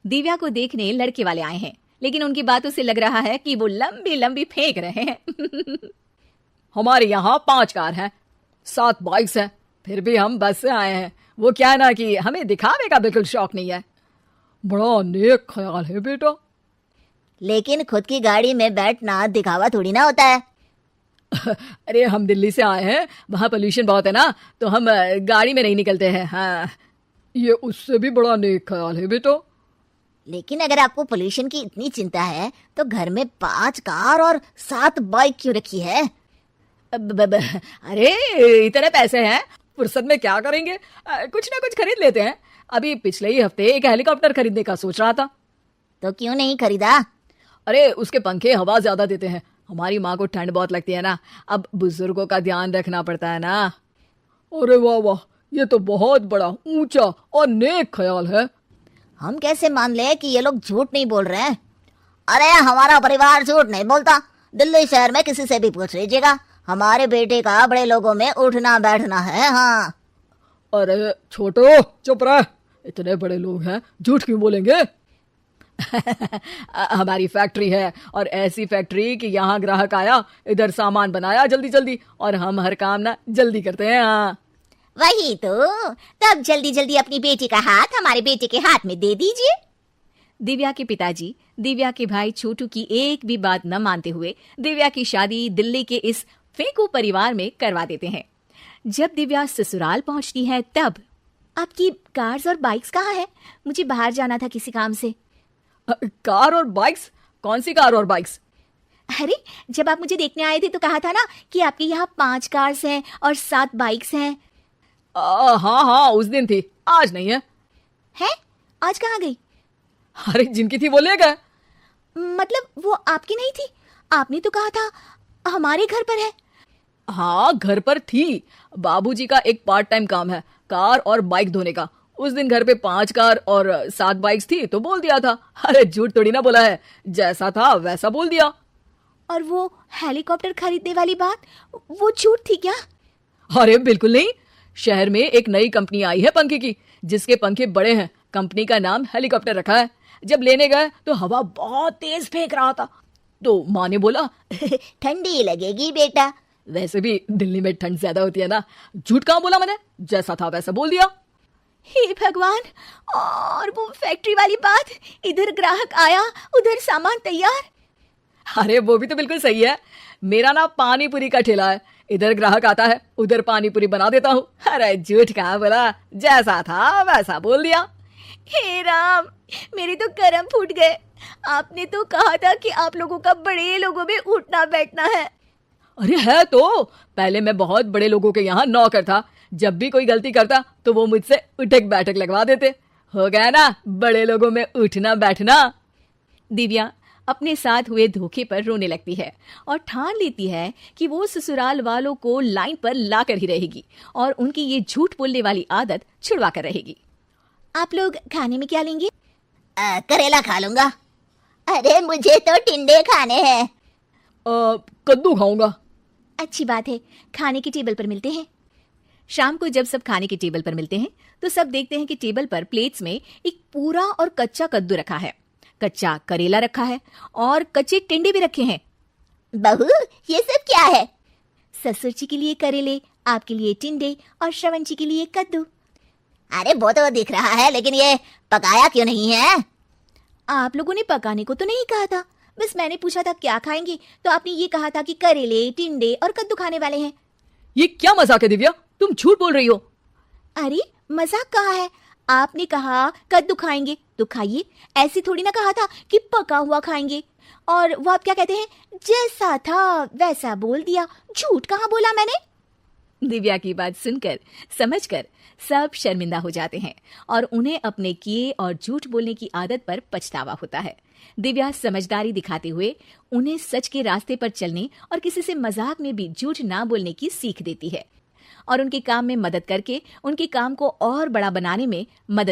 दिव्या को देखने लड़के वाले आए हैं, लेकिन उनकी बातों से लग रहा है कि वो लंबी लंबी फेंक रहे हैं। हमारे यहाँ 5 कार हैं, 7 बाइक्स हैं, फिर भी हम बस से आए हैं। वो क्या है ना कि हमें दिखावे का बिल्कुल शौक नहीं है। बड़ा नेक ख्याल है बेटा। लेकिन खुद की गाड़ी में बैठना दिखावा थोड़ी ना होता है। अरे हम दिल्ली से आए हैं, वहाँ पोल्यूशन बहुत है ना, तो हम गाड़ी में नहीं निकलते हैं। हाँ, ये उससे भी बड़ा नेक ख्याल है बेटा। लेकिन अगर आपको पोल्यूशन की इतनी चिंता है तो घर में 5 कार और 7 बाइक क्यों रखी है? अरे इतने पैसे हैं, फुर्सत में क्या करेंगे, कुछ ना कुछ खरीद लेते हैं। अभी पिछले ही हफ्ते एक हेलीकॉप्टर खरीदने का सोच रहा था। तो क्यों नहीं खरीदा? अरे उसके पंखे हवा ज्यादा देते हैं, हमारी माँ को ठंड बहुत लगती है ना, अब बुजुर्गों का ध्यान रखना पड़ता है ना। अरे वाह वाह, ये तो बहुत बड़ा ऊंचा और नेक ख्याल है। हम कैसे मान ले कि ये लोग झूठ नहीं बोल रहे हैं? अरे हमारा परिवार झूठ नहीं बोलता। दिल्ली शहर में किसी से भी पूछ लीजिएगा, हमारे बेटे का बड़े लोगों में उठना बैठना है। हाँ। अरे छोटो चुप रह, इतने बड़े लोग हैं, झूठ क्यों बोलेंगे? हमारी फैक्ट्री है, और ऐसी फैक्ट्री कि यहाँ ग्राहक आया, इधर सामान बनाया जल्दी जल्दी, और हम हर काम ना जल्दी करते हैं। हाँ वही तो, तब जल्दी जल्दी अपनी बेटी का हाथ हमारे बेटे के हाथ में दे दीजिए। दिव्या के पिताजी दिव्या के भाई छोटू की एक भी बात न मानते हुए दिव्या की शादी दिल्ली के इस फेंकू परिवार में करवा देते हैं। जब दिव्या ससुराल पहुंचती है तब, आपकी कार्स और बाइक्स कहाँ है? मुझे बाहर जाना था किसी काम से। कार और बाइक्स? कौन सी कार और बाइक्स? अरे जब आप मुझे देखने आए थे तो कहा था ना कि आपके यहाँ 5 कार्स हैं और 7 बाइक्स हैं। हाँ हाँ, उस दिन थी, आज नहीं है। है? आज कहाँ गई? अरे जिनकी थी वो ले गए। मतलब वो आपकी नहीं थी? आपने तो कहा था हमारे घर पर है। हाँ घर पर थी, बाबूजी का एक पार्ट टाइम काम है कार और बाइक धोने का। उस दिन घर पे 5 कार और 7 बाइक्स थी तो बोल दिया था। अरे झूठ थोड़ी ना बोला है, जैसा था वैसा बोल दिया। और वो हेलीकॉप्टर खरीदने वाली बात, वो झूठ थी क्या? अरे बिल्कुल नहीं, शहर में एक नई कंपनी आई है पंखे की, जिसके पंखे बड़े हैं, कंपनी का नाम हेलीकॉप्टर रखा है। जब लेने गए तो हवा बहुत तेज फेंक रहा था, तो माँ ने बोला ठंडी लगेगी बेटा। वैसे भी दिल्ली में ठंड ज्यादा होती है ना। झूठ कहाँ बोला मैंने, जैसा था वैसा बोल दिया। हे भगवान! और वो फैक्ट्री वाली बात, इधर ग्राहक आया उधर सामान तैयार। अरे वो भी तो बिल्कुल सही है, मेरा ना पानी पूरी का ठेला है, इधर ग्राहक आता है उधर पानी पूरी बना देता हूँ। अरे झूठ कहाँ बोला, जैसा था वैसा बोल दिया। हे राम, मेरे तो कर्म फूट गए। आपने तो कहा था कि आप लोगों का बड़े लोगों में उठना बैठना है। अरे है तो, पहले मैं बहुत बड़े लोगों के यहाँ नौकर था, जब भी कोई गलती करता तो वो मुझसे उठक बैठक लगवा देते। हो गया ना बड़े लोगों में उठना बैठना। दिव्या अपने साथ हुए धोखे पर रोने लगती है और ठान लेती है कि वो ससुराल वालों को लाइन पर लाकर ही रहेगी और उनकी ये झूठ बोलने वाली आदत छुड़वा कर रहेगी। आप लोग खाने में क्या लेंगे? करेला खा लूंगा। अरे मुझे तो टिंडे खाने हैं। कद्दू खाऊंगा। अच्छी बात है, खाने की टेबल पर मिलते हैं। शाम को जब सब खाने की टेबल पर मिलते हैं तो सब देखते हैं कि टेबल पर प्लेट्स में एक पूरा और कच्चा कद्दू रखा है, कच्चा करेला रखा है और कच्चे टिंडे भी रखे हैं। बहू ये सब क्या है? ससुर जी के लिए करेले, आपके लिए टिंडे और श्रवण जी के लिए कद्दू। अरे वो तो दिख रहा है, लेकिन ये पकाया क्यों नहीं है? आप लोगों ने पकाने को तो नहीं कहा था, बस मैंने पूछा था क्या खाएंगे, तो आपने ये कहा था कि करेले, टिंडे और कद्दू खाने वाले हैं। ये क्या मजाक है दिव्या, तुम झूठ बोल रही हो। अरे मजाक कहाँ है, आपने कहा कद्दू खाएंगे तो खाइए, ऐसी थोड़ी ना कहा था कि पका हुआ खाएंगे। और वो आप क्या कहते हैं, जैसा था वैसा बोल दिया। झूठ कहाँ बोला मैंने? दिव्या की बात सुनकर समझकर सब शर्मिंदा हो जाते हैं और उन्हें अपने किए और झूठ बोलने की आदत पर पछतावा होता है। दिव्या समझदारी दिखाते हुए उन्हें सच के रास्ते पर चलने और किसी से मजाक में भी झूठ ना बोलने की सीख देती है और उनके काम में मदद करके उनके काम को और बड़ा बनाने में मदद